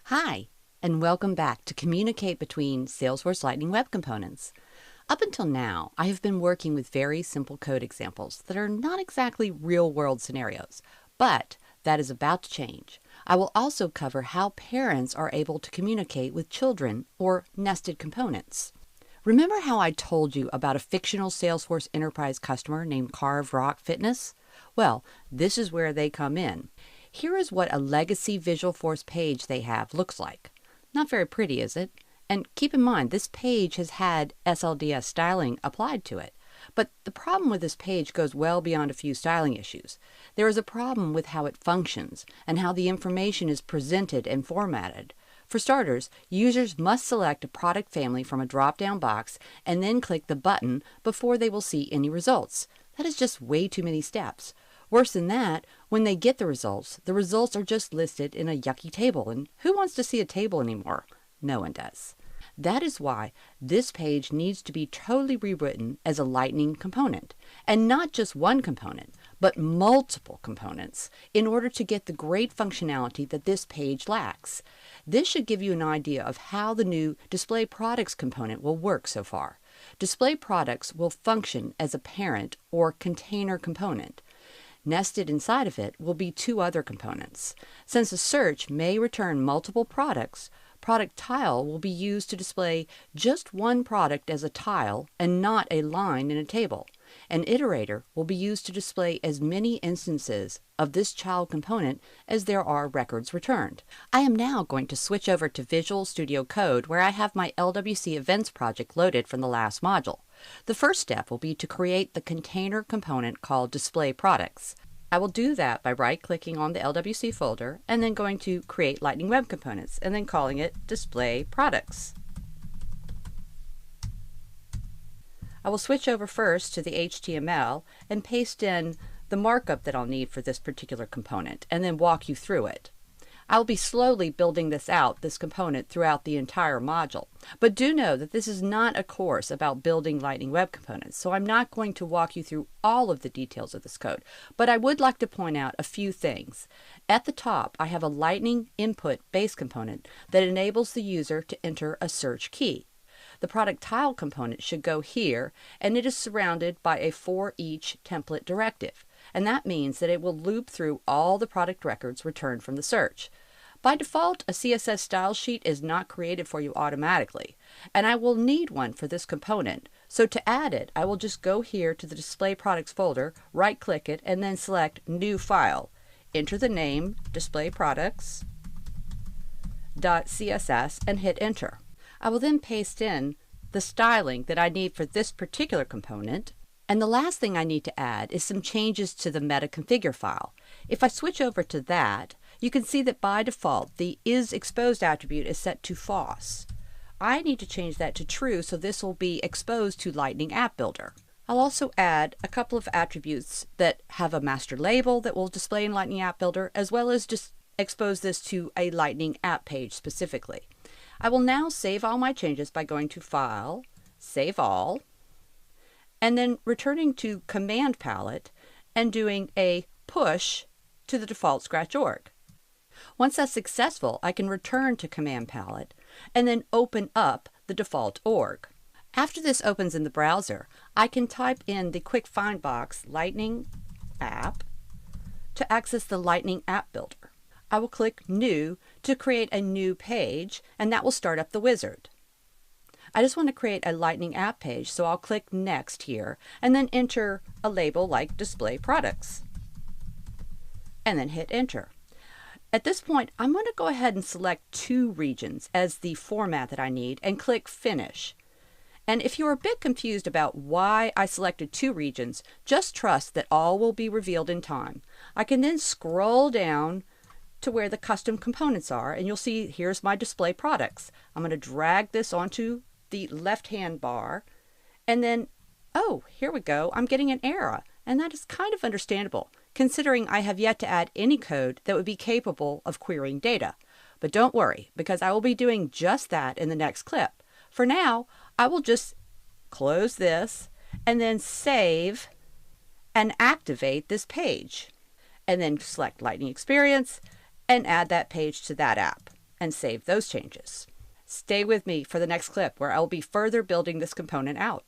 Hi, and welcome back to Communicate Between Salesforce Lightning Web Components. Up until now, I have been working with very simple code examples that are not exactly real-world scenarios, but that is about to change. I will also cover how parents are able to communicate with children or nested components. Remember how I told you about a fictional Salesforce Enterprise customer named Carve Rock Fitness? Well, this is where they come in. Here is what a legacy Visualforce page they have looks like. Not very pretty, is it? And keep in mind, this page has had SLDS styling applied to it. But the problem with this page goes well beyond a few styling issues. There is a problem with how it functions and how the information is presented and formatted. For starters, users must select a product family from a drop-down box and then click the button before they will see any results. That is just way too many steps. Worse than that, when they get the results are just listed in a yucky table, and who wants to see a table anymore? No one does. That is why this page needs to be totally rewritten as a Lightning component, and not just one component, but multiple components, in order to get the great functionality that this page lacks. This should give you an idea of how the new Display Products component will work so far. Display Products will function as a parent or container component. Nested inside of it will be two other components. Since a search may return multiple products, Product Tile will be used to display just one product as a tile and not a line in a table. An Iterator will be used to display as many instances of this child component as there are records returned. I am now going to switch over to Visual Studio Code, where I have my LWC Events project loaded from the last module. The first step will be to create the container component called Display Products. I will do that by right-clicking on the LWC folder and then going to Create Lightning Web Components and then calling it Display Products. I will switch over first to the HTML and paste in the markup that I'll need for this particular component and then walk you through it. I'll be slowly building this component throughout the entire module. But do know that this is not a course about building Lightning Web Components, so I'm not going to walk you through all of the details of this code. But I would like to point out a few things. At the top, I have a Lightning Input base component that enables the user to enter a search key. The Product Tile component should go here, and it is surrounded by a for each template directive. And that means that it will loop through all the product records returned from the search. By default, a CSS style sheet is not created for you automatically, and I will need one for this component. So to add it, I will just go here to the Display Products folder, right-click it, and then select New File. Enter the name Display Products.css and hit Enter. I will then paste in the styling that I need for this particular component. And the last thing I need to add is some changes to the meta configure file. If I switch over to that, you can see that by default the isExposed attribute is set to false. I need to change that to true, so this will be exposed to Lightning App Builder. I'll also add a couple of attributes that have a master label that will display in Lightning App Builder, as well as just expose this to a Lightning app page specifically. I will now save all my changes by going to File, Save All, and then returning to Command Palette and doing a push to the default Scratch org. Once that's successful, I can return to Command Palette and then open up the default org. After this opens in the browser, I can type in the quick find box Lightning App to access the Lightning App Builder. I will click New to create a new page, and that will start up the wizard. I just want to create a Lightning app page, so I'll click Next here and then enter a label like Display Products and then hit Enter. At this point, I'm going to go ahead and select two regions as the format that I need and click Finish. And if you're a bit confused about why I selected two regions, just trust that all will be revealed in time. I can then scroll down to where the custom components are, and you'll see here's my Display Products. I'm going to drag this onto the left-hand bar, and then, oh, here we go, I'm getting an error, and that is kind of understandable, considering I have yet to add any code that would be capable of querying data. But don't worry, because I will be doing just that in the next clip. For now, I will just close this, and then save and activate this page, and then select Lightning Experience, and add that page to that app. and save those changes. Stay with me for the next clip where I'll be further building this component out.